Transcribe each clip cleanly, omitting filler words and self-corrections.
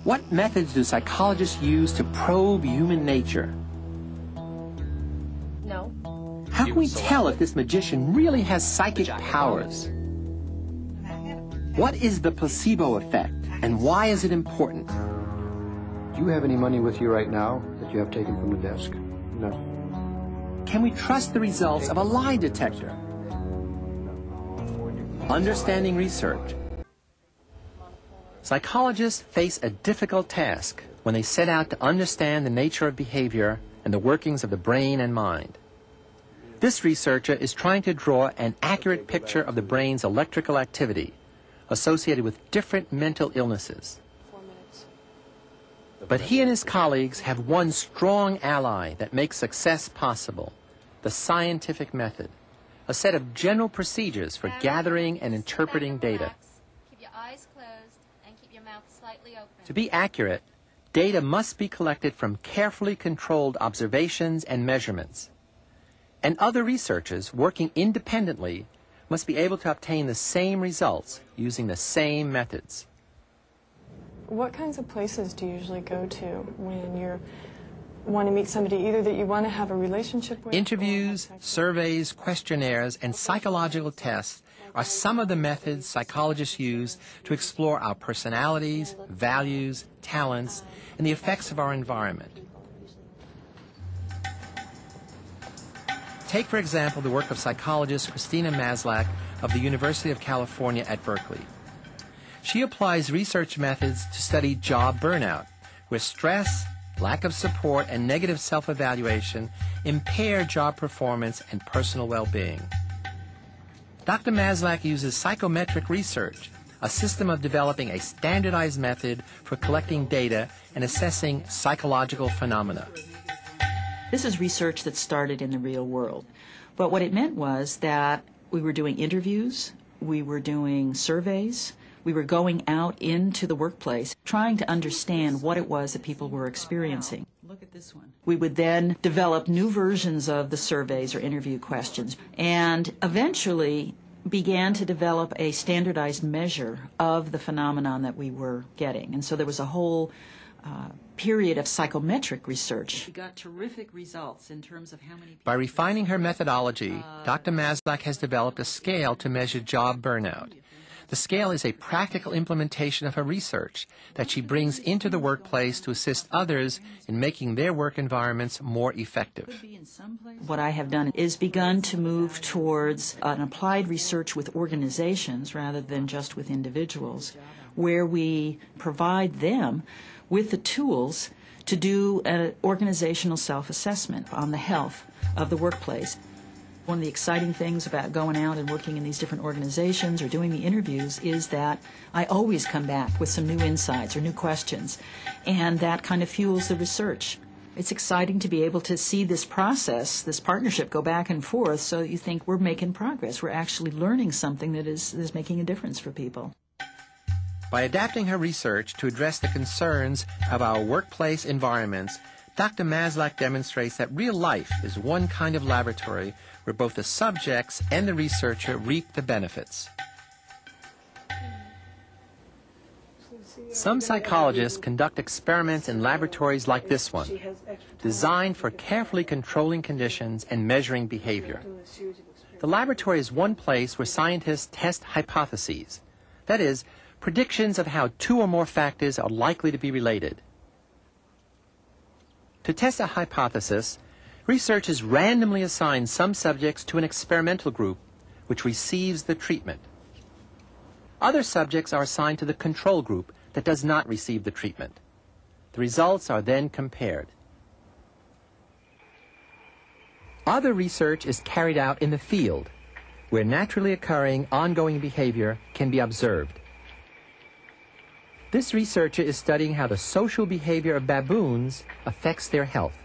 What methods do psychologists use to probe human nature? No. How can we tell if this magician really has psychic powers? What is the placebo effect, and why is it important? Do you have any money with you right now that you have taken from the desk? No. Can we trust the results of a lie detector? Understanding research. Psychologists face a difficult task when they set out to understand the nature of behavior and the workings of the brain and mind. This researcher is trying to draw an accurate picture of the brain's electrical activity associated with different mental illnesses. But he and his colleagues have one strong ally that makes success possible: the scientific method, a set of general procedures for gathering and interpreting data. Keep your eyes closed and keep your mouth slightly open. To be accurate, data must be collected from carefully controlled observations and measurements. And other researchers working independently must be able to obtain the same results using the same methods. What kinds of places do you usually go to when you want to meet somebody either that you want to have a relationship with? Interviews, surveys, questionnaires, and psychological tests are some of the methods psychologists use to explore our personalities, values, talents, and the effects of our environment. Take, for example, the work of psychologist Christina Maslach of the University of California at Berkeley. She applies research methods to study job burnout, where stress, lack of support, and negative self-evaluation impair job performance and personal well-being. Dr. Maslach uses psychometric research, a system of developing a standardized method for collecting data and assessing psychological phenomena. This is research that started in the real world. But what it meant was that we were doing interviews, we were doing surveys, we were going out into the workplace, trying to understand what it was that people were experiencing. Look at this one. We would then develop new versions of the surveys or interview questions, and eventually began to develop a standardized measure of the phenomenon that we were getting. And so there was a whole period of psychometric research. We got terrific results in terms of how many people... By refining her methodology, Dr. Maslach has developed a scale to measure job burnout. The scale is a practical implementation of her research that she brings into the workplace to assist others in making their work environments more effective. What I have done is begun to move towards an applied research with organizations rather than just with individuals, where we provide them with the tools to do an organizational self-assessment on the health of the workplace. One of the exciting things about going out and working in these different organizations or doing the interviews is that I always come back with some new insights or new questions, and that kind of fuels the research. It's exciting to be able to see this process, this partnership go back and forth, so you think we're making progress. We're actually learning something that is making a difference for people. By adapting her research to address the concerns of our workplace environments, Dr. Maslach demonstrates that real life is one kind of laboratory where both the subjects and the researcher reap the benefits. Some psychologists conduct experiments in laboratories like this one, designed for carefully controlling conditions and measuring behavior. The laboratory is one place where scientists test hypotheses, that is, predictions of how two or more factors are likely to be related. To test a hypothesis, researchers randomly assign some subjects to an experimental group which receives the treatment. Other subjects are assigned to the control group that does not receive the treatment. The results are then compared. Other research is carried out in the field, where naturally occurring ongoing behavior can be observed. This researcher is studying how the social behavior of baboons affects their health.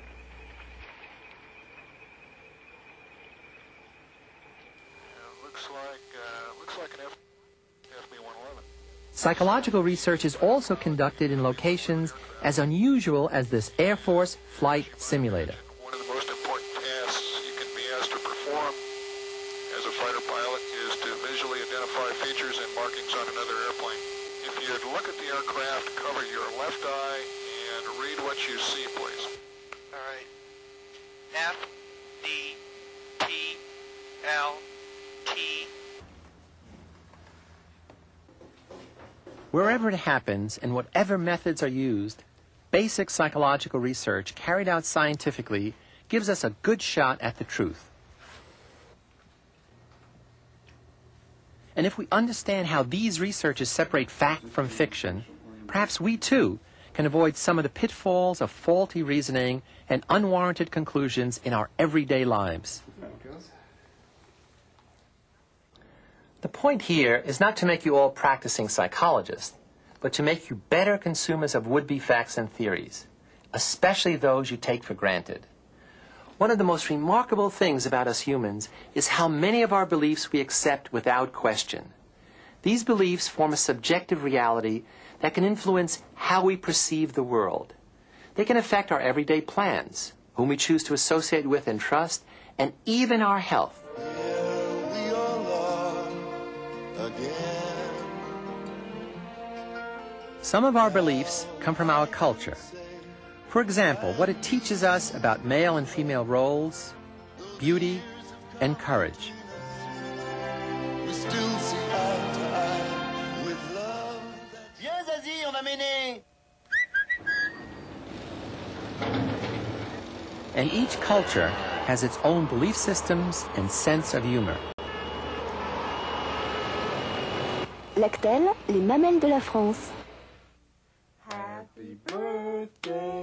Looks like an FB-111. Psychological research is also conducted in locations as unusual as this Air Force flight simulator. One of the most important tasks you can be asked to perform as a fighter pilot is to visually identify features and markings on another airplane. If you look at the aircraft, cover your left left eye and read what you see, please. All right. F, D, T, L, T. Wherever it happens and whatever methods are used, basic psychological research carried out scientifically gives us a good shot at the truth. And if we understand how these researches separate fact from fiction, perhaps we too can avoid some of the pitfalls of faulty reasoning and unwarranted conclusions in our everyday lives. The point here is not to make you all practicing psychologists, but to make you better consumers of would-be facts and theories, especially those you take for granted. One of the most remarkable things about us humans is how many of our beliefs we accept without question. These beliefs form a subjective reality that can influence how we perceive the world. They can affect our everyday plans, whom we choose to associate with and trust, and even our health. Some of our beliefs come from our culture. For example, what it teaches us about male and female roles, beauty, and courage. And each culture has its own belief systems and sense of humor. Lactel, les mamelles de la France.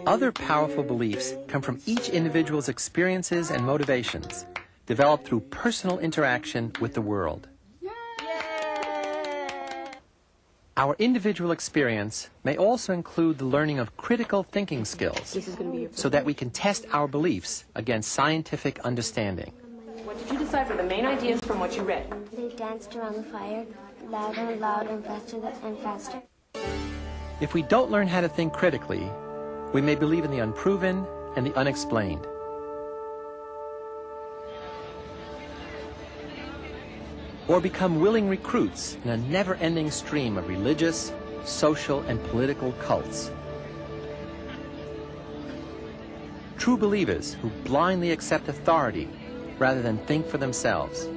Other powerful beliefs come from each individual's experiences and motivations, developed through personal interaction with the world. Our individual experience may also include the learning of critical thinking skills, so that we can test our beliefs against scientific understanding. What did you decipher the main ideas from what you read? They danced around the fire, louder and louder and faster and faster. If we don't learn how to think critically, we may believe in the unproven and the unexplained. Or become willing recruits in a never-ending stream of religious, social, and political cults. True believers who blindly accept authority rather than think for themselves.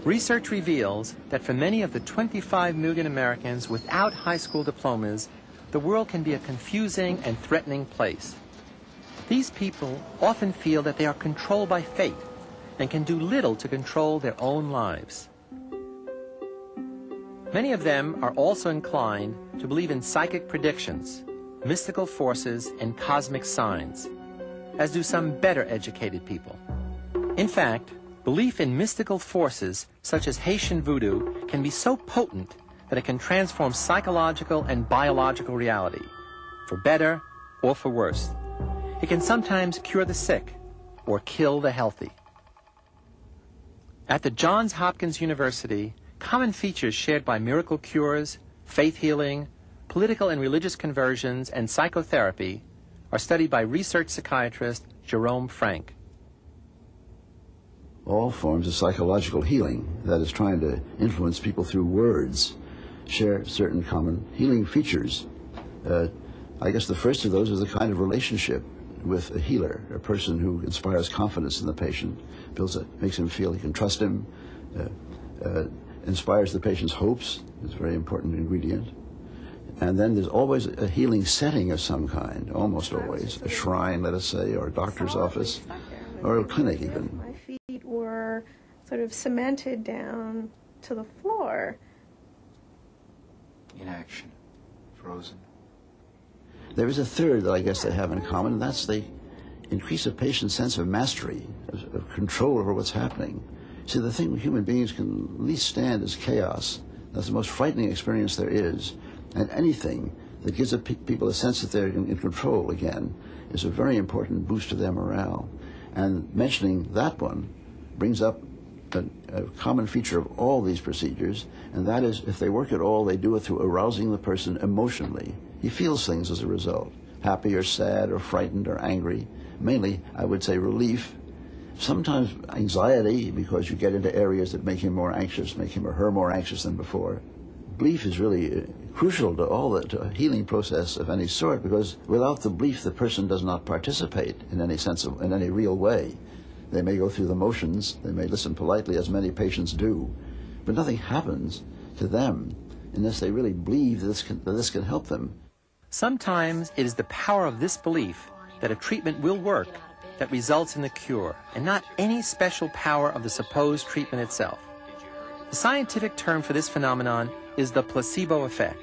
Research reveals that for many of the 25 million Americans without high school diplomas, the world can be a confusing and threatening place. These people often feel that they are controlled by fate and can do little to control their own lives. Many of them are also inclined to believe in psychic predictions, mystical forces, and cosmic signs, as do some better educated people. In fact, belief in mystical forces, such as Haitian voodoo, can be so potent that it can transform psychological and biological reality, for better or for worse. It can sometimes cure the sick or kill the healthy. At the Johns Hopkins University, common features shared by miracle cures, faith healing, political and religious conversions, and psychotherapy are studied by research psychiatrist Jerome Frank. All forms of psychological healing, that is trying to influence people through words, share certain common healing features. I guess the first of those is the kind of relationship with a healer, a person who inspires confidence in the patient, makes him feel he can trust him, inspires the patient's hopes. It's a very important ingredient. And then there's always a healing setting of some kind, almost always. A shrine, let us say, or a doctor's office, or a clinic even. My feet were sort of cemented down to the floor. Inaction, frozen. There is a third that I guess they have in common, and that's they increase a patient's sense of mastery, of control over what's happening. See, the thing human beings can least stand is chaos. That's the most frightening experience there is. And anything that gives people a sense that they're in control again is a very important boost to their morale. And mentioning that one brings up a common feature of all these procedures, and that is, if they work at all, they do it through arousing the person emotionally. He feels things as a result, happy or sad or frightened or angry. Mainly, I would say, relief. Sometimes anxiety, because you get into areas that make him more anxious, make him or her more anxious than before. Belief is really crucial to all to a healing process of any sort, because without the belief, the person does not participate in any sense of, in any real way. They may go through the motions, they may listen politely, as many patients do, but nothing happens to them unless they really believe that this can help them. Sometimes it is the power of this belief that a treatment will work that results in the cure, and not any special power of the supposed treatment itself. The scientific term for this phenomenon is the placebo effect.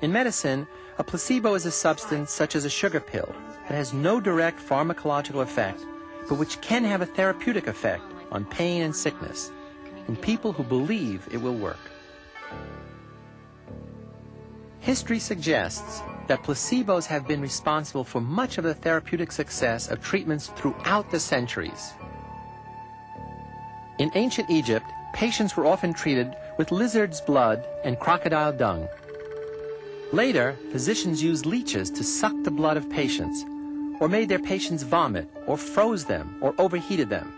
In medicine, a placebo is a substance such as a sugar pill that has no direct pharmacological effect, but which can have a therapeutic effect on pain and sickness in people who believe it will work. History suggests that placebos have been responsible for much of the therapeutic success of treatments throughout the centuries. In ancient Egypt, patients were often treated with lizard's blood and crocodile dung. Later, physicians used leeches to suck the blood of patients, or made their patients vomit, or froze them, or overheated them.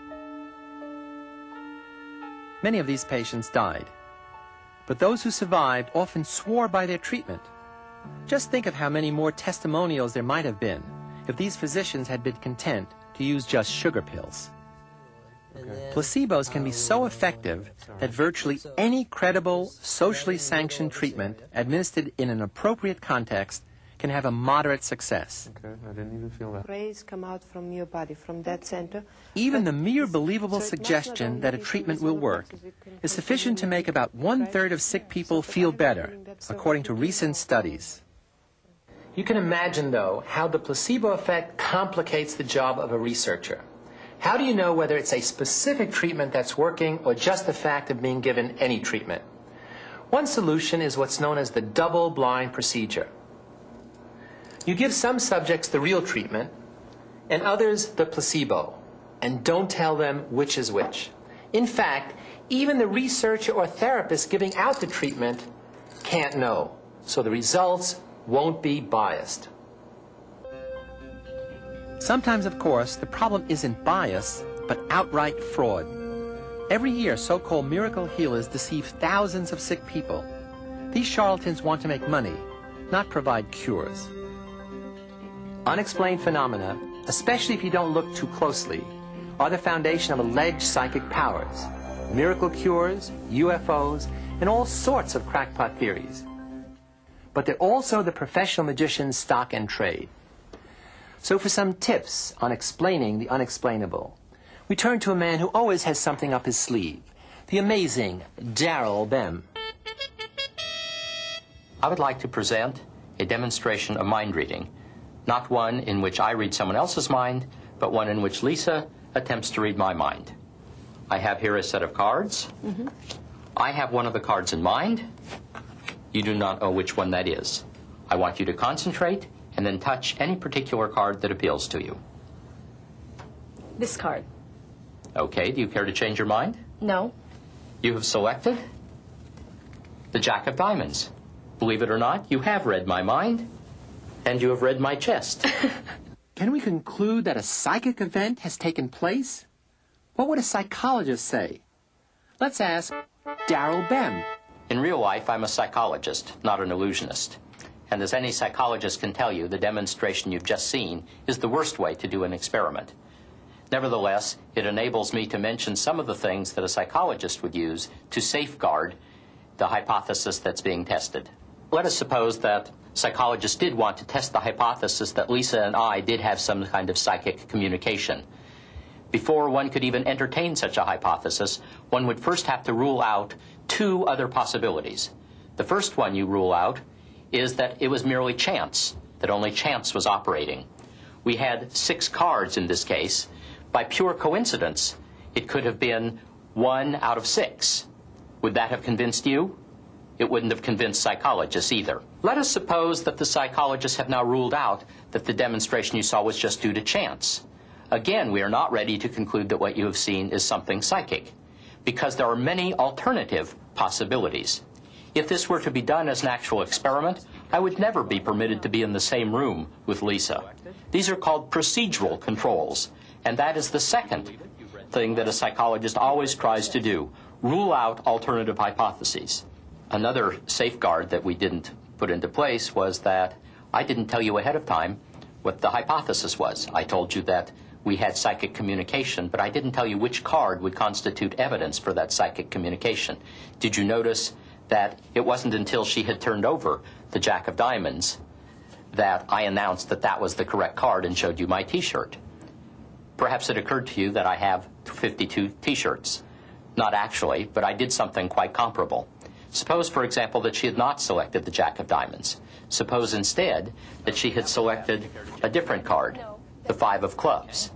Many of these patients died, but those who survived often swore by their treatment. Just think of how many more testimonials there might have been if these physicians had been content to use just sugar pills. Placebos can be so effective that virtually any credible, socially sanctioned treatment administered in an appropriate context can have a moderate success. Okay, I didn't even feel that. Rays come out from your body, from that center. Even the mere believable suggestion that a treatment will work is sufficient to make about 1/3 of sick people feel better, according to recent studies. You can imagine, though, how the placebo effect complicates the job of a researcher. How do you know whether it's a specific treatment that's working or just the fact of being given any treatment? One solution is what's known as the double-blind procedure. You give some subjects the real treatment and others the placebo, and don't tell them which is which. In fact, even the researcher or therapist giving out the treatment can't know, so the results won't be biased. Sometimes, of course, the problem isn't bias, but outright fraud. Every year, so-called miracle healers deceive thousands of sick people. These charlatans want to make money, not provide cures. Unexplained phenomena, especially if you don't look too closely, are the foundation of alleged psychic powers, miracle cures, UFOs, and all sorts of crackpot theories. But they're also the professional magician's stock and trade. So for some tips on explaining the unexplainable, we turn to a man who always has something up his sleeve, the amazing Daryl Bem. I would like to present a demonstration of mind reading, not one in which I read someone else's mind, but one in which Lisa attempts to read my mind. I have here a set of cards. I have one of the cards in mind. You do not know which one that is. I want you to concentrate and then touch any particular card that appeals to you. This card. Okay, do you care to change your mind? No. You have selected the Jack of Diamonds. Believe it or not, you have read my mind, and you have read my chest. Can we conclude that a psychic event has taken place? What would a psychologist say? Let's ask Daryl Bem. In real life, I'm a psychologist, not an illusionist. And as any psychologist can tell you, the demonstration you've just seen is the worst way to do an experiment. Nevertheless, it enables me to mention some of the things that a psychologist would use to safeguard the hypothesis that's being tested. Let us suppose that psychologists did want to test the hypothesis that Lisa and I did have some kind of psychic communication. Before one could even entertain such a hypothesis, one would first have to rule out two other possibilities. The first one you rule out is that it was merely chance, that only chance was operating. We had 6 cards in this case. By pure coincidence, it could have been 1 out of 6. Would that have convinced you? It wouldn't have convinced psychologists either. Let us suppose that the psychologists have now ruled out that the demonstration you saw was just due to chance. Again, we are not ready to conclude that what you have seen is something psychic, because there are many alternative possibilities. If this were to be done as an actual experiment, I would never be permitted to be in the same room with Lisa. These are called procedural controls, and that is the second thing that a psychologist always tries to do, rule out alternative hypotheses. Another safeguard that we didn't put into place was that I didn't tell you ahead of time what the hypothesis was. I told you that we had psychic communication, but I didn't tell you which card would constitute evidence for that psychic communication. Did you notice that it wasn't until she had turned over the Jack of Diamonds that I announced that that was the correct card and showed you my T-shirt? Perhaps it occurred to you that I have 52 T-shirts. Not actually, but I did something quite comparable. Suppose, for example, that she had not selected the Jack of Diamonds. Suppose instead that she had selected a different card, the Five of Clubs.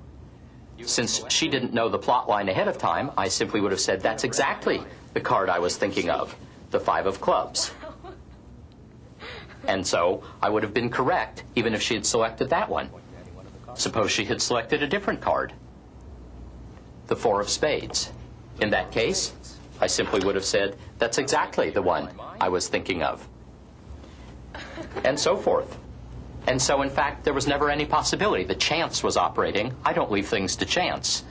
Since she didn't know the plot line ahead of time, I simply would have said, that's exactly the card I was thinking of, the Five of Clubs. And so I would have been correct, even if she had selected that one. Suppose she had selected a different card, the Four of Spades. In that case, I simply would have said, that's exactly the one I was thinking of. And so forth. And so, in fact, there was never any possibility that chance was operating. I don't leave things to chance.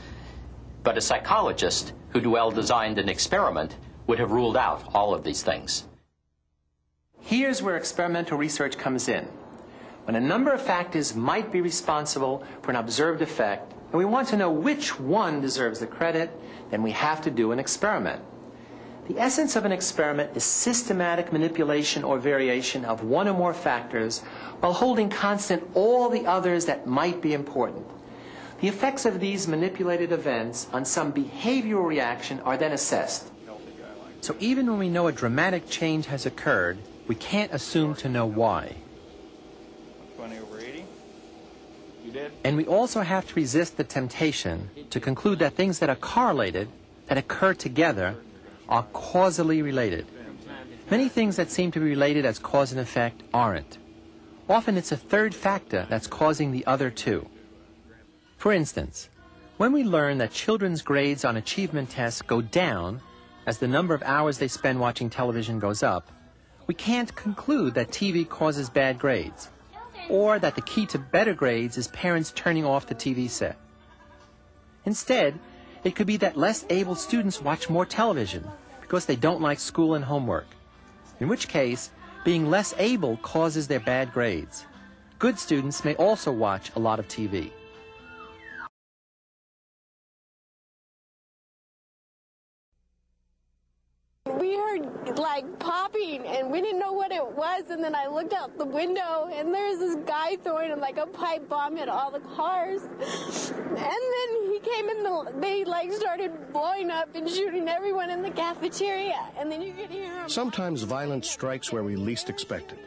But a psychologist who'd well-designed an experiment would have ruled out all of these things. Here's where experimental research comes in. When a number of factors might be responsible for an observed effect, and we want to know which one deserves the credit, then we have to do an experiment. The essence of an experiment is systematic manipulation or variation of one or more factors while holding constant all the others that might be important. The effects of these manipulated events on some behavioral reaction are then assessed. So even when we know a dramatic change has occurred, we can't assume to know why. 20 over 80. You did? And we also have to resist the temptation to conclude that things that are correlated, that occur together, are causally related. Many things that seem to be related as cause and effect aren't. Often it's a third factor that's causing the other two. For instance, when we learn that children's grades on achievement tests go down as the number of hours they spend watching television goes up, we can't conclude that TV causes bad grades, or that the key to better grades is parents turning off the TV set. Instead, it could be that less able students watch more television because they don't like school and homework, in which case, being less able causes their bad grades. Good students may also watch a lot of TV. We heard like popping and we didn't know what it was, and then I looked out the window and there's this guy throwing like a pipe bomb at all the cars, and then he came in, they like started blowing up and shooting everyone in the cafeteria, and then you could hear him. Sometimes violence strikes where we least expect it.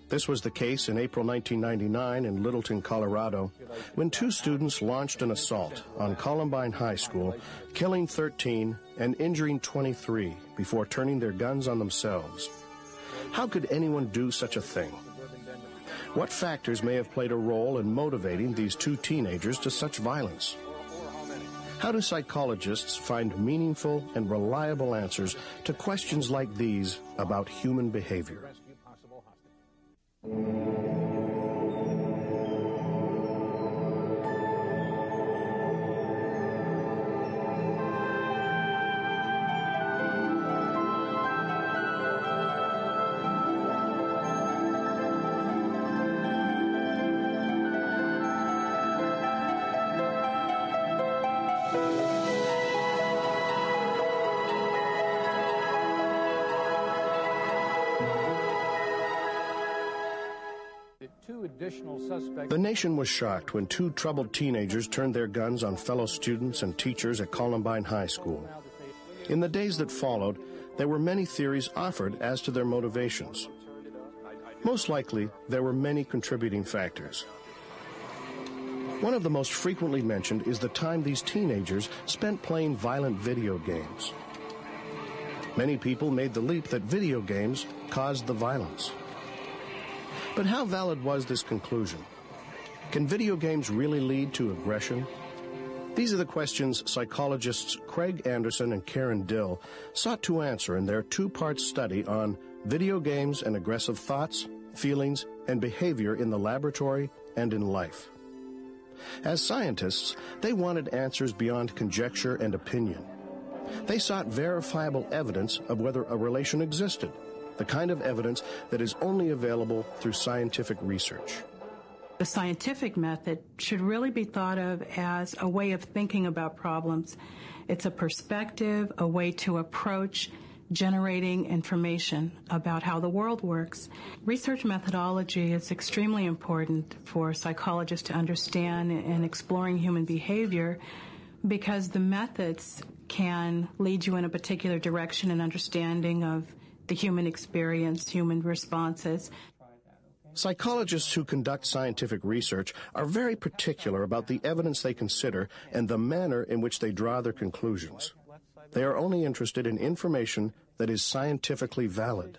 This was the case in April 1999 in Littleton, Colorado, when two students launched an assault on Columbine High School, killing 13 and injuring 23 before turning their guns on themselves. How could anyone do such a thing? What factors may have played a role in motivating these two teenagers to such violence? How do psychologists find meaningful and reliable answers to questions like these about human behavior? The nation was shocked when two troubled teenagers turned their guns on fellow students and teachers at Columbine High School. In the days that followed, there were many theories offered as to their motivations. Most likely, there were many contributing factors. One of the most frequently mentioned is the time these teenagers spent playing violent video games. Many people made the leap that video games caused the violence. But how valid was this conclusion? Can video games really lead to aggression? These are the questions psychologists Craig Anderson and Karen Dill sought to answer in their two-part study on video games and aggressive thoughts, feelings, and behavior in the laboratory and in life. As scientists, they wanted answers beyond conjecture and opinion. They sought verifiable evidence of whether a relation existed, the kind of evidence that is only available through scientific research. The scientific method should really be thought of as a way of thinking about problems. It's a perspective, a way to approach generating information about how the world works. Research methodology is extremely important for psychologists to understand in exploring human behavior, because the methods can lead you in a particular direction in understanding of the human experience, human responses. Psychologists who conduct scientific research are very particular about the evidence they consider and the manner in which they draw their conclusions. They are only interested in information that is scientifically valid.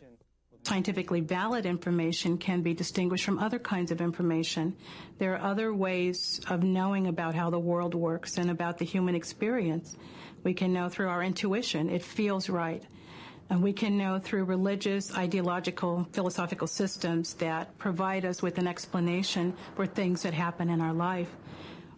Scientifically valid information can be distinguished from other kinds of information. There are other ways of knowing about how the world works and about the human experience. We can know through our intuition. It feels right. And we can know through religious, ideological, philosophical systems that provide us with an explanation for things that happen in our life.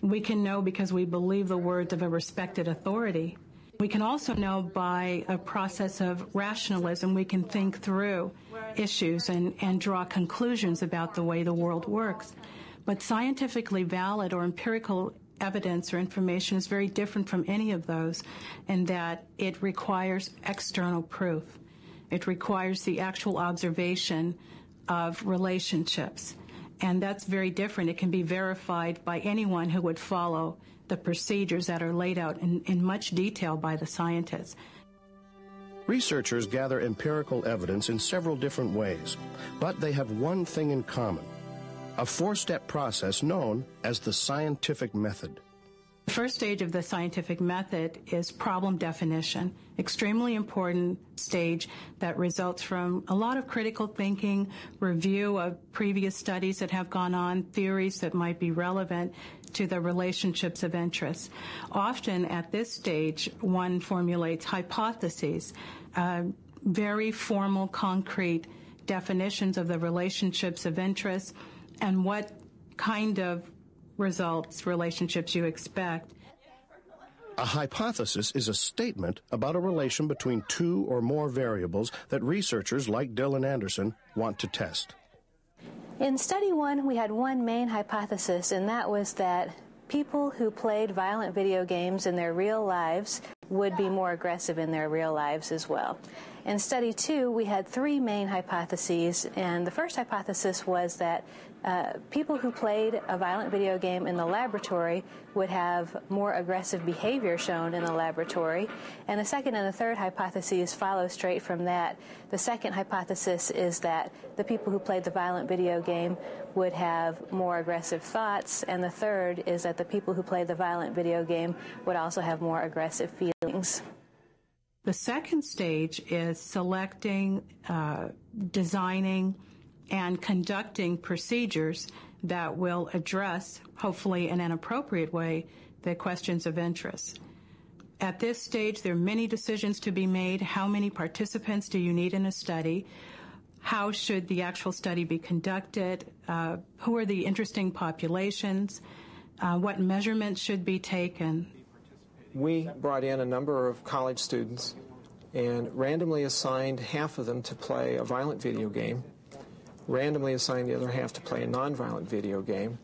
We can know because we believe the words of a respected authority. We can also know by a process of rationalism. We can think through issues and draw conclusions about the way the world works. But scientifically valid or empirical evidence or information is very different from any of those, in that it requires external proof. It requires the actual observation of relationships. And that's very different. It can be verified by anyone who would follow the procedures that are laid out in much detail by the scientists. Researchers gather empirical evidence in several different ways, but they have one thing in common: a four-step process known as the scientific method. The first stage of the scientific method is problem definition, extremely important stage that results from a lot of critical thinking, review of previous studies that have gone on, theories that might be relevant to the relationships of interest. Often at this stage, one formulates hypotheses, very formal, concrete definitions of the relationships of interest and what kind of results, relationships you expect. A hypothesis is a statement about a relation between two or more variables that researchers like Dylan Anderson want to test. In study one, we had one main hypothesis, and that was that people who played violent video games in their real lives would be more aggressive in their real lives as well. In study two, we had three main hypotheses, and the first hypothesis was that people who played a violent video game in the laboratory would have more aggressive behavior shown in the laboratory. And the second and the third hypotheses follow straight from that. The second hypothesis is that the people who played the violent video game would have more aggressive thoughts, and the third is that the people who played the violent video game would also have more aggressive feelings. The second stage is selecting, designing, and conducting procedures that will address, hopefully in an appropriate way, the questions of interest. At this stage, there are many decisions to be made. How many participants do you need in a study? How should the actual study be conducted? Who are the interesting populations? What measurements should be taken? We brought in a number of college students and randomly assigned half of them to play a violent video game, randomly assigned the other half to play a nonviolent video game,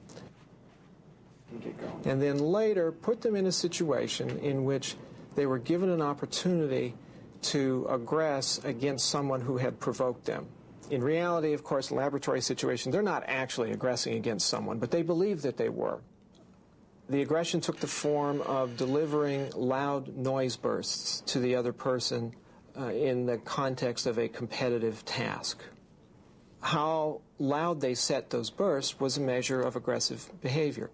and then later put them in a situation in which they were given an opportunity to aggress against someone who had provoked them. In reality, of course, laboratory situation, they're not actually aggressing against someone, but they believe that they were. The aggression took the form of delivering loud noise bursts to the other person in the context of a competitive task. How loud they set those bursts was a measure of aggressive behavior.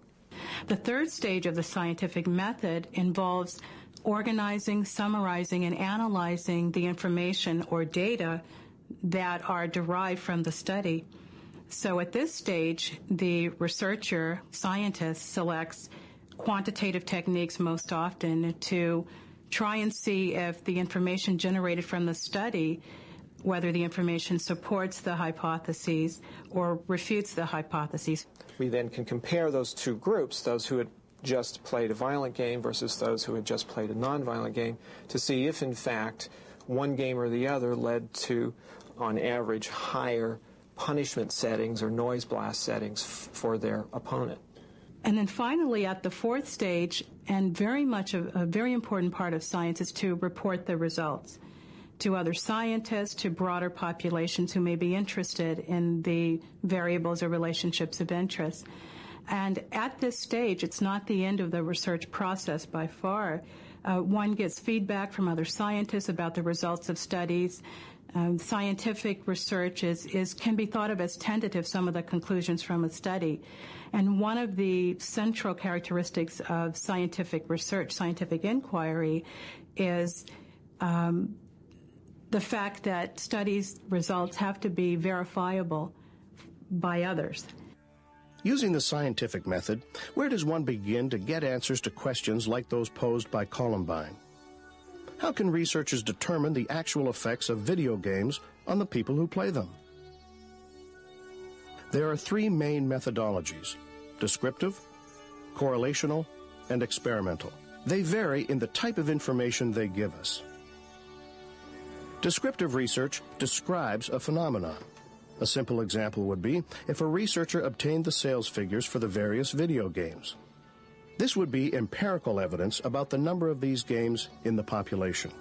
The third stage of the scientific method involves organizing, summarizing, and analyzing the information or data that are derived from the study. So at this stage, the researcher, scientist, selects quantitative techniques most often to try and see if the information generated from the study, whether the information supports the hypotheses or refutes the hypotheses. We then can compare those two groups, those who had just played a violent game versus those who had just played a non-violent game, to see if, in fact, one game or the other led to, on average, higher punishment settings or noise blast settings for their opponent. And then finally, at the fourth stage, and very much a very important part of science, is to report the results to other scientists, to broader populations who may be interested in the variables or relationships of interest. And at this stage, it's not the end of the research process by far. One gets feedback from other scientists about the results of studies. Scientific research can be thought of as tentative, some of the conclusions from a study. And one of the central characteristics of scientific research, scientific inquiry, is the fact that studies' results have to be verifiable by others. Using the scientific method, where does one begin to get answers to questions like those posed by Columbine? How can researchers determine the actual effects of video games on the people who play them? There are three main methodologies: descriptive, correlational, and experimental. They vary in the type of information they give us. Descriptive research describes a phenomenon. A simple example would be if a researcher obtained the sales figures for the various video games. This would be empirical evidence about the number of these games in the population.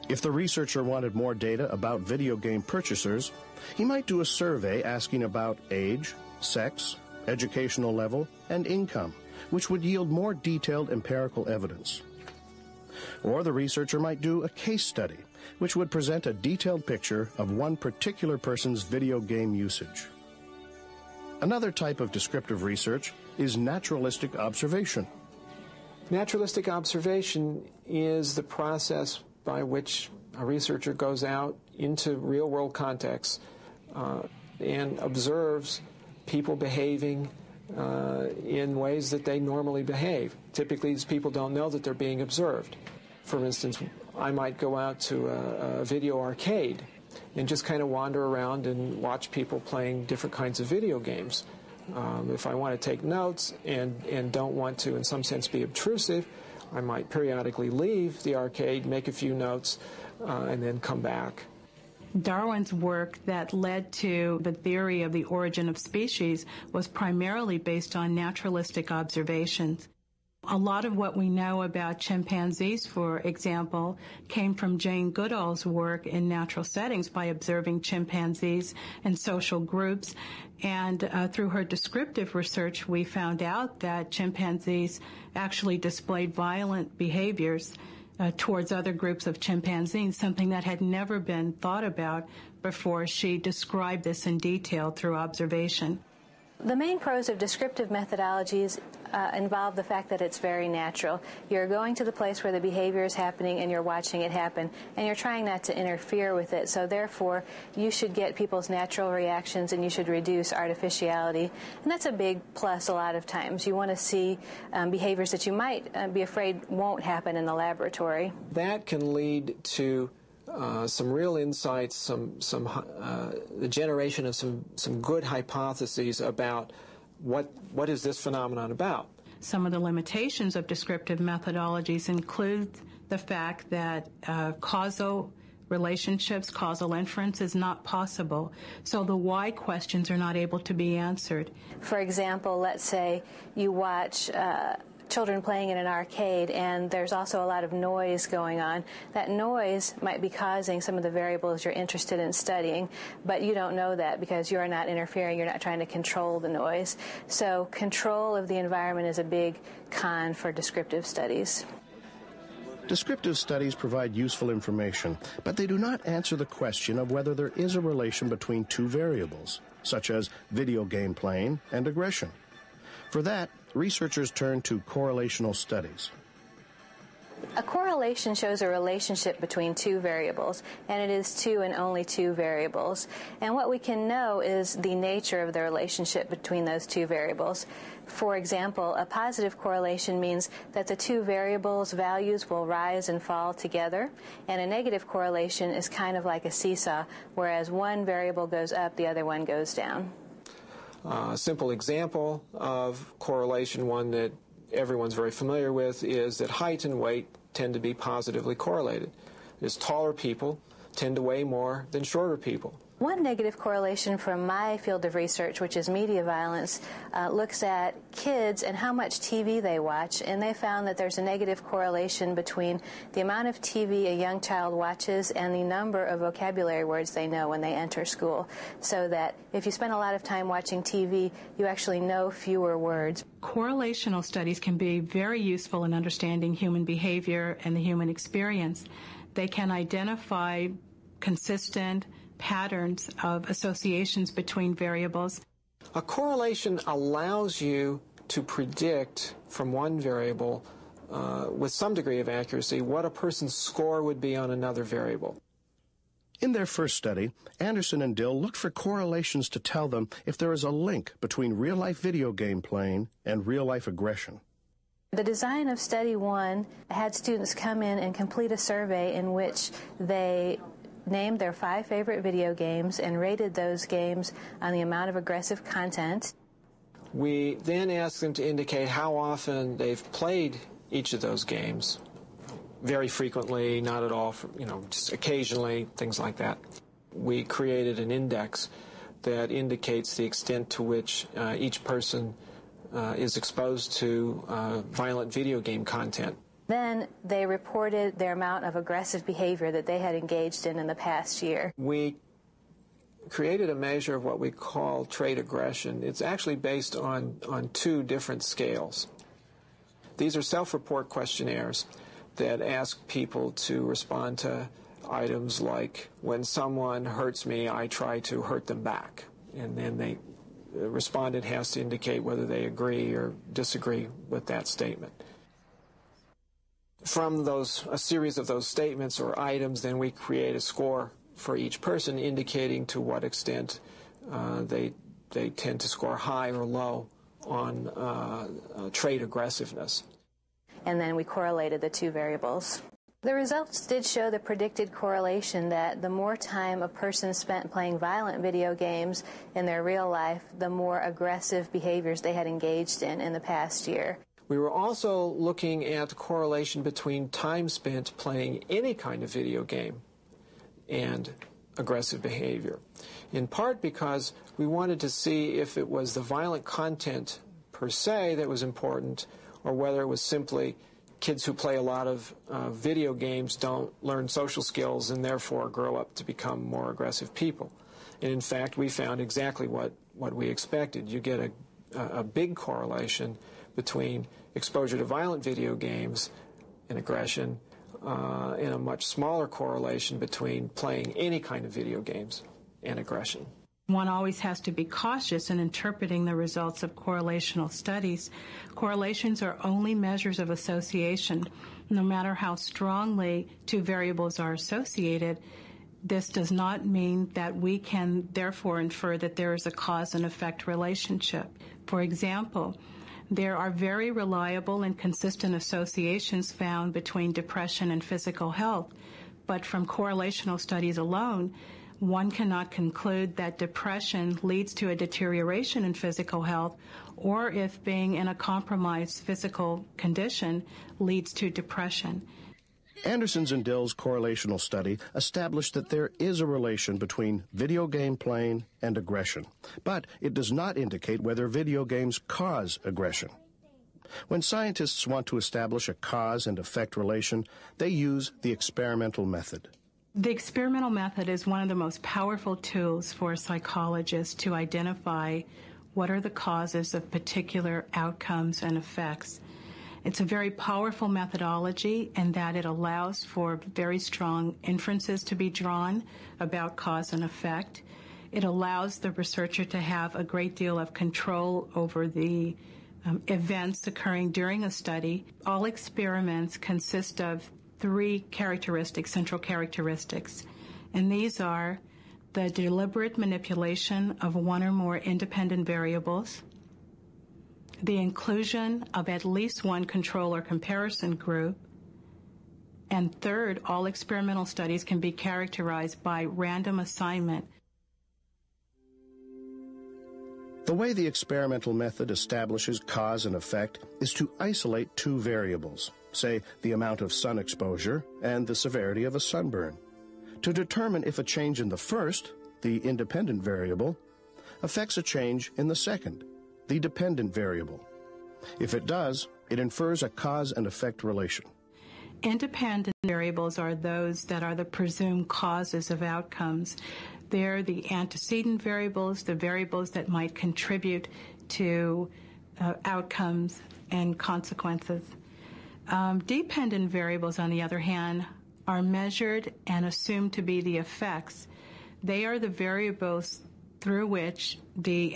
If the researcher wanted more data about video game purchasers, he might do a survey asking about age, sex, educational level, and income, which would yield more detailed empirical evidence. Or the researcher might do a case study, which would present a detailed picture of one particular person's video game usage. Another type of descriptive research is naturalistic observation. Naturalistic observation is the process by which a researcher goes out into real-world contexts and observes people behaving in ways that they normally behave. Typically, these people don't know that they're being observed. For instance, I might go out to a video arcade and just kind of wander around and watch people playing different kinds of video games. If I want to take notes and don't want to, in some sense, be obtrusive, I might periodically leave the arcade, make a few notes, and then come back. Darwin's work that led to the theory of the origin of species was primarily based on naturalistic observations. A lot of what we know about chimpanzees, for example, came from Jane Goodall's work in natural settings by observing chimpanzees and social groups. And through her descriptive research, we found out that chimpanzees actually displayed violent behaviors towards other groups of chimpanzees, something that had never been thought about before she described this in detail through observation. The main pros of descriptive methodologies involve the fact that it's very natural. You're going to the place where the behavior is happening and you're watching it happen, and you're trying not to interfere with it. So therefore, you should get people's natural reactions and you should reduce artificiality. And that's a big plus a lot of times. You want to see behaviors that you might be afraid won't happen in the laboratory. That can lead to some real insights, the generation of some good hypotheses about what is this phenomenon about. Some of the limitations of descriptive methodologies include the fact that causal relationships, causal inference is not possible. So the why questions are not able to be answered. For example, let's say you watch children playing in an arcade and there's also a lot of noise going on. That noise might be causing some of the variables you're interested in studying, but you don't know that because you're not interfering, you're not trying to control the noise. So control of the environment is a big con for descriptive studies. Descriptive studies provide useful information, but they do not answer the question of whether there is a relation between two variables, such as video game playing and aggression. For that, researchers turn to correlational studies. A correlation shows a relationship between two variables, and it is two and only two variables. And what we can know is the nature of the relationship between those two variables. For example, a positive correlation means that the two variables' values will rise and fall together, and a negative correlation is kind of like a seesaw, whereas one variable goes up, the other one goes down. A simple example of correlation, one that everyone's very familiar with is that height and weight tend to be positively correlated. As taller people tend to weigh more than shorter people. One negative correlation from my field of research, which is media violence, looks at kids and how much TV they watch, and they found that there's a negative correlation between the amount of TV a young child watches and the number of vocabulary words they know when they enter school. So that if you spend a lot of time watching TV, you actually know fewer words. Correlational studies can be very useful in understanding human behavior and the human experience. They can identify consistent patterns of associations between variables. A correlation allows you to predict from one variable with some degree of accuracy what a person's score would be on another variable. In their first study, Anderson and Dill looked for correlations to tell them if there is a link between real-life video game playing and real-life aggression. The design of Study 1 had students come in and complete a survey in which they named their 5 favorite video games and rated those games on the amount of aggressive content. We then asked them to indicate how often they've played each of those games. Very frequently, not at all, just occasionally, things like that. We created an index that indicates the extent to which each person is exposed to violent video game content. Then they reported their amount of aggressive behavior that they had engaged in the past year. We created a measure of what we call trait aggression. It's actually based on 2 different scales. These are self-report questionnaires that ask people to respond to items like, when someone hurts me, I try to hurt them back. And then the respondent has to indicate whether they agree or disagree with that statement. From a series of those statements or items, then we create a score for each person indicating to what extent they tend to score high or low on trait aggressiveness. And then we correlated the 2 variables. The results did show the predicted correlation that the more time a person spent playing violent video games in their real life, the more aggressive behaviors they had engaged in the past year. We were also looking at the correlation between time spent playing any kind of video game and aggressive behavior, in part because we wanted to see if it was the violent content per se that was important, or whether it was simply kids who play a lot of video games don't learn social skills and therefore grow up to become more aggressive people. And in fact, we found exactly what we expected. You get a big correlation between exposure to violent video games and aggression, and a much smaller correlation between playing any kind of video games and aggression. One always has to be cautious in interpreting the results of correlational studies. Correlations are only measures of association. No matter how strongly 2 variables are associated, this does not mean that we can therefore infer that there is a cause and effect relationship. For example, there are very reliable and consistent associations found between depression and physical health, but from correlational studies alone, one cannot conclude that depression leads to a deterioration in physical health, or if being in a compromised physical condition leads to depression. Anderson's and Dill's correlational study established that there is a relation between video game playing and aggression, but it does not indicate whether video games cause aggression. When scientists want to establish a cause and effect relation, they use the experimental method. The experimental method is one of the most powerful tools for a psychologist to identify what are the causes of particular outcomes and effects. It's a very powerful methodology in that it allows for very strong inferences to be drawn about cause and effect. It allows the researcher to have a great deal of control over the events occurring during a study. All experiments consist of 3 central characteristics, and these are the deliberate manipulation of one or more independent variables, the inclusion of at least one control or comparison group, and third, all experimental studies can be characterized by random assignment. The The way the experimental method establishes cause and effect is to isolate two variables, say the amount of sun exposure and the severity of a sunburn, to determine if a change in the first, the independent variable, affects a change in the second, the dependent variable. If it does, it infers a cause and effect relation. Independent variables are those that are the presumed causes of outcomes. They're the antecedent variables, the variables that might contribute to outcomes and consequences. Dependent variables, on the other hand, are measured and assumed to be the effects. They are the variables through which the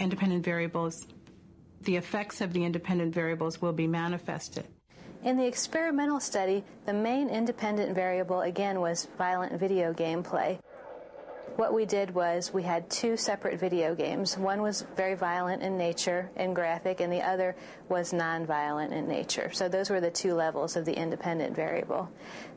effects of the independent variables will be manifested. In the experimental study, the main independent variable, again, was violent video game play. What we did was we had two separate video games. One was very violent in nature and graphic, and the other was non-violent in nature. So those were the two levels of the independent variable.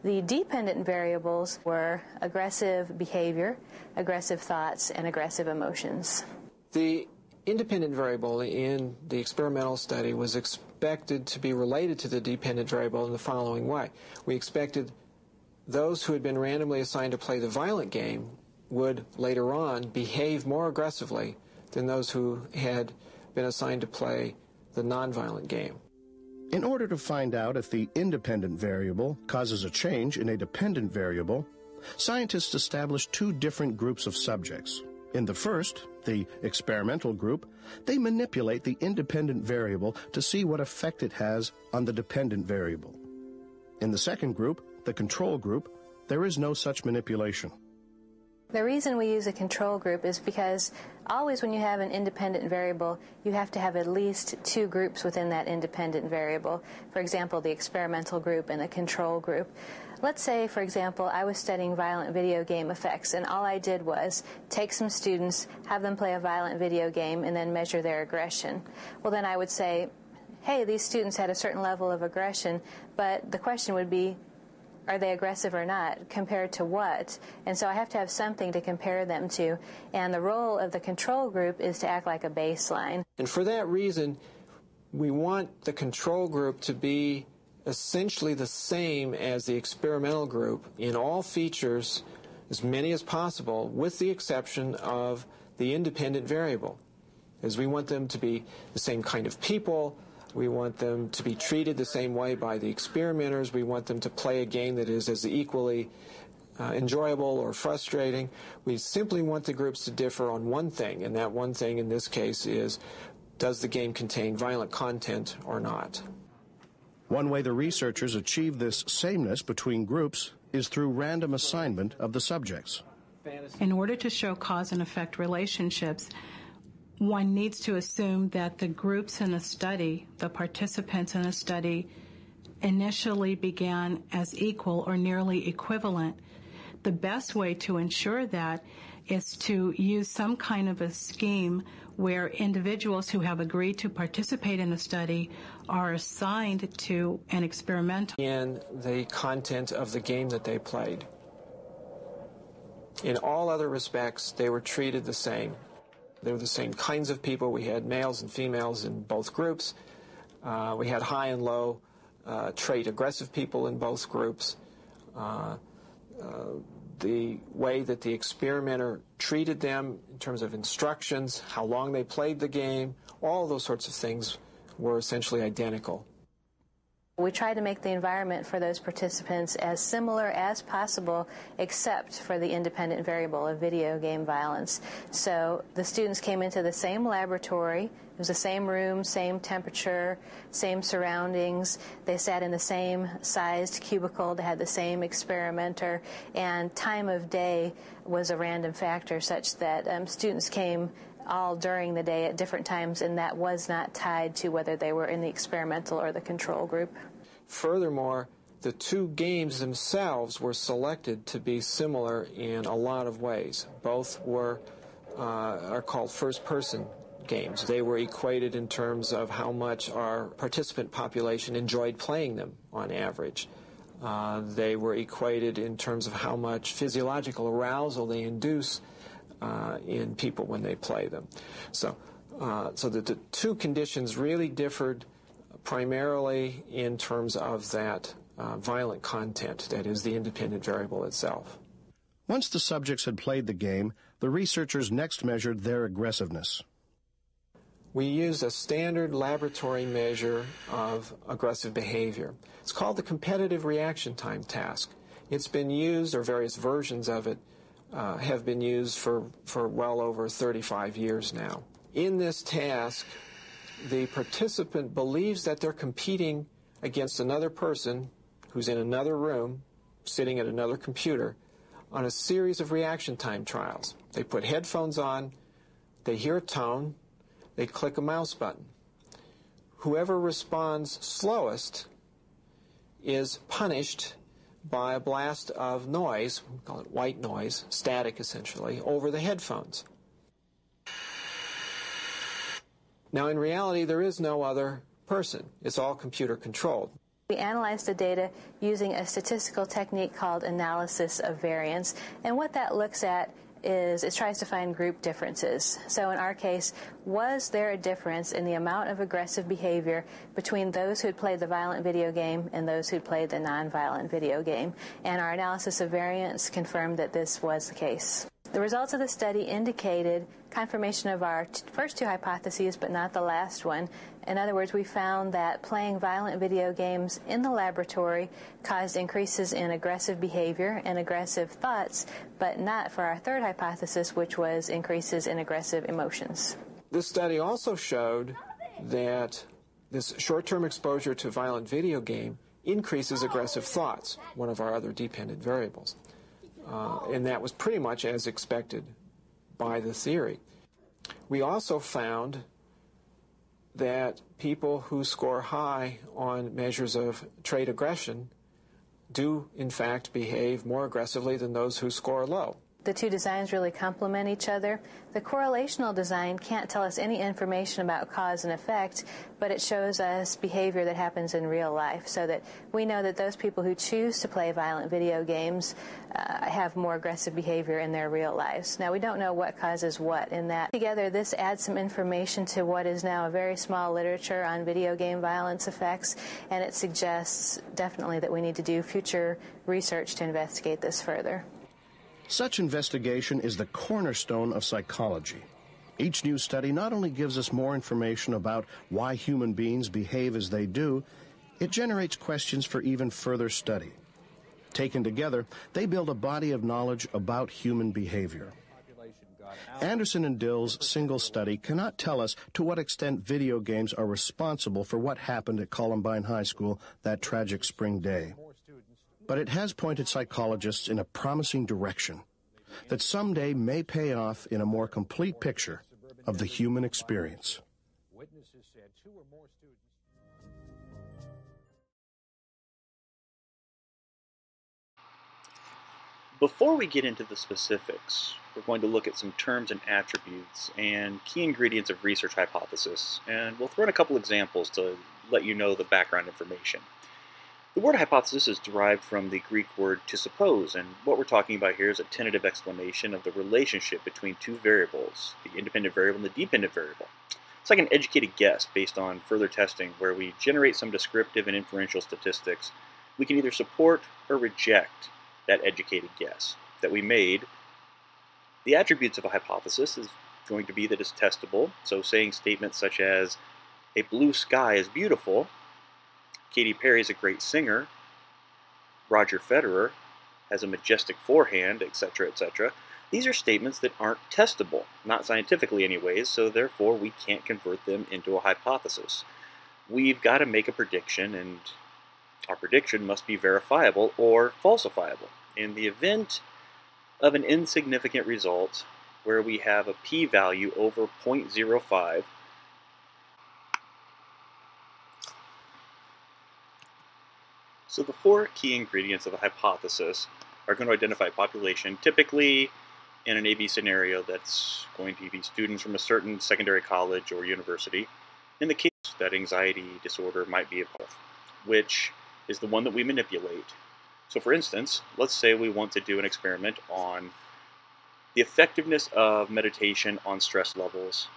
The dependent variables were aggressive behavior, aggressive thoughts, and aggressive emotions. The independent variable in the experimental study was expected to be related to the dependent variable in the following way. We expected those who had been randomly assigned to play the violent game would later on behave more aggressively than those who had been assigned to play the nonviolent game. In order to find out if the independent variable causes a change in a dependent variable, scientists established two different groups of subjects. In the first, the experimental group, they manipulate the independent variable to see what effect it has on the dependent variable. In the second group, the control group, there is no such manipulation. The reason we use a control group is because always when you have an independent variable, you have to have at least two groups within that independent variable. For example, the experimental group and the control group. Let's say, for example, I was studying violent video game effects, and all I did was take some students, have them play a violent video game, and then measure their aggression. Well, then I would say, hey, these students had a certain level of aggression, but the question would be, are they aggressive or not? Compared to what? And so I have to have something to compare them to. And the role of the control group is to act like a baseline. And for that reason, we want the control group to be essentially the same as the experimental group in all features, as many as possible, with the exception of the independent variable. As we want them to be the same kind of people, we want them to be treated the same way by the experimenters. We want them to play a game that is as equally enjoyable or frustrating. We simply want the groups to differ on one thing, and that one thing in this case is, does the game contain violent content or not? One way the researchers achieve this sameness between groups is through random assignment of the subjects. In order to show cause and effect relationships, one needs to assume that the groups in a study, the participants in a study, initially began as equal or nearly equivalent. The best way to ensure that is to use some kind of a scheme where individuals who have agreed to participate in the study are assigned to an experimental in the content of the game that they played. In all other respects, they were treated the same. They were the same kinds of people. We had males and females in both groups. We had high and low trait aggressive people in both groups. The way that the experimenter treated them in terms of instructions, how long they played the game, all those sorts of things were essentially identical. We try to make the environment for those participants as similar as possible, except for the independent variable of video game violence. So the students came into the same laboratory. It was the same room, same temperature, same surroundings. They sat in the same sized cubicle. They had the same experimenter. And time of day was a random factor such that students came all during the day at different times, and that was not tied to whether they were in the experimental or the control group. Furthermore, the two games themselves were selected to be similar in a lot of ways. Both are called first-person games. They were equated in terms of how much our participant population enjoyed playing them on average. They were equated in terms of how much physiological arousal they induce in people when they play them. So So that the two conditions really differed primarily in terms of that violent content, that is, the independent variable itself. Once the subjects had played the game, the researchers next measured their aggressiveness. We used a standard laboratory measure of aggressive behavior. It's called the competitive reaction time task. It's been used, or various versions of it, have been used for well over 35 years now. In this task, the participant believes that they're competing against another person who's in another room, sitting at another computer, on a series of reaction time trials. They put headphones on, they hear a tone, they click a mouse button. Whoever responds slowest is punished by a blast of noise, we call it white noise, static essentially, over the headphones. Now in reality there is no other person. It's all computer controlled. We analyzed the data using a statistical technique called analysis of variance, and what that looks at is it tries to find group differences. So in our case, was there a difference in the amount of aggressive behavior between those who had played the violent video game and those who played the non-violent video game? And our analysis of variance confirmed that this was the case. The results of the study indicated confirmation of our first two hypotheses, but not the last one. In other words, we found that playing violent video games in the laboratory caused increases in aggressive behavior and aggressive thoughts, but not for our third hypothesis, which was increases in aggressive emotions. This study also showed that this short-term exposure to violent video game increases aggressive thoughts, one of our other dependent variables. And that was pretty much as expected by the theory. We also found that people who score high on measures of trait aggression do, in fact, behave more aggressively than those who score low. The two designs really complement each other. The correlational design can't tell us any information about cause and effect, but it shows us behavior that happens in real life, so that we know that those people who choose to play violent video games have more aggressive behavior in their real lives. Now, we don't know what causes what in that. Together, this adds some information to what is now a very small literature on video game violence effects, and it suggests definitely that we need to do future research to investigate this further. Such investigation is the cornerstone of psychology. Each new study not only gives us more information about why human beings behave as they do, it generates questions for even further study. Taken together, they build a body of knowledge about human behavior. Anderson and Dill's single study cannot tell us to what extent video games are responsible for what happened at Columbine High School that tragic spring day. But it has pointed psychologists in a promising direction that someday may pay off in a more complete picture of the human experience. Before we get into the specifics, we're going to look at some terms and attributes and key ingredients of research hypothesis, and we'll throw in a couple examples to let you know the background information. The word hypothesis is derived from the Greek word to suppose, and what we're talking about here is a tentative explanation of the relationship between two variables, the independent variable and the dependent variable. It's like an educated guess based on further testing where we generate some descriptive and inferential statistics. We can either support or reject that educated guess that we made. The attributes of a hypothesis is going to be that it's testable, so saying statements such as, a blue sky is beautiful, Katy Perry is a great singer, Roger Federer has a majestic forehand, etc., etc. These are statements that aren't testable, not scientifically anyways, so therefore we can't convert them into a hypothesis. We've got to make a prediction, and our prediction must be verifiable or falsifiable. In the event of an insignificant result where we have a p-value over 0.05, so the four key ingredients of a hypothesis are going to identify a population, typically in an AB scenario that's going to be students from a certain secondary college or university, in the case that anxiety disorder might be involved, which is the one that we manipulate. So for instance, let's say we want to do an experiment on the effectiveness of meditation on stress levels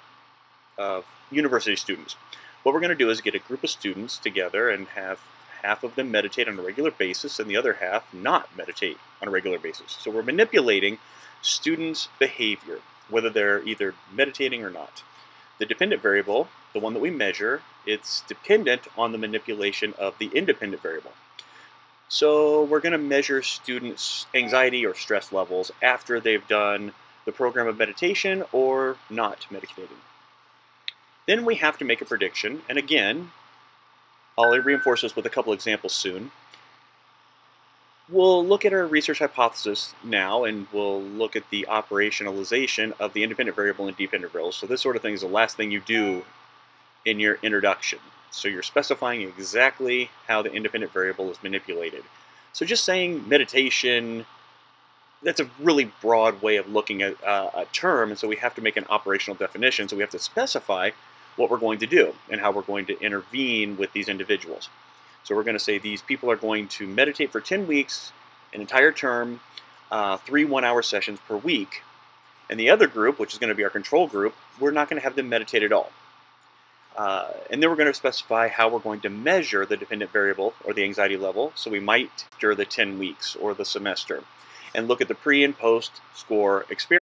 of university students. What we're going to do is get a group of students together and have half of them meditate on a regular basis and the other half not meditate on a regular basis. So we're manipulating students' behavior, whether they're either meditating or not. The dependent variable, the one that we measure, it's dependent on the manipulation of the independent variable. So we're going to measure students' anxiety or stress levels after they've done the program of meditation or not meditating. Then we have to make a prediction, and again, I'll reinforce this with a couple examples soon. We'll look at our research hypothesis now, and we'll look at the operationalization of the independent variable and dependent variables. So this sort of thing is the last thing you do in your introduction. So you're specifying exactly how the independent variable is manipulated. So just saying meditation, that's a really broad way of looking at a term, and so we have to make an operational definition. So we have to specify what we're going to do and how we're going to intervene with these individuals. So we're going to say these people are going to meditate for 10 weeks, an entire term, 3 one-hour sessions per week. And the other group, which is going to be our control group, we're not going to have them meditate at all. And then we're going to specify how we're going to measure the dependent variable or the anxiety level. So we might measure the 10 weeks or the semester and look at the pre and post score experience.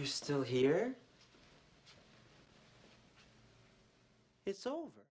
You're still here? It's over.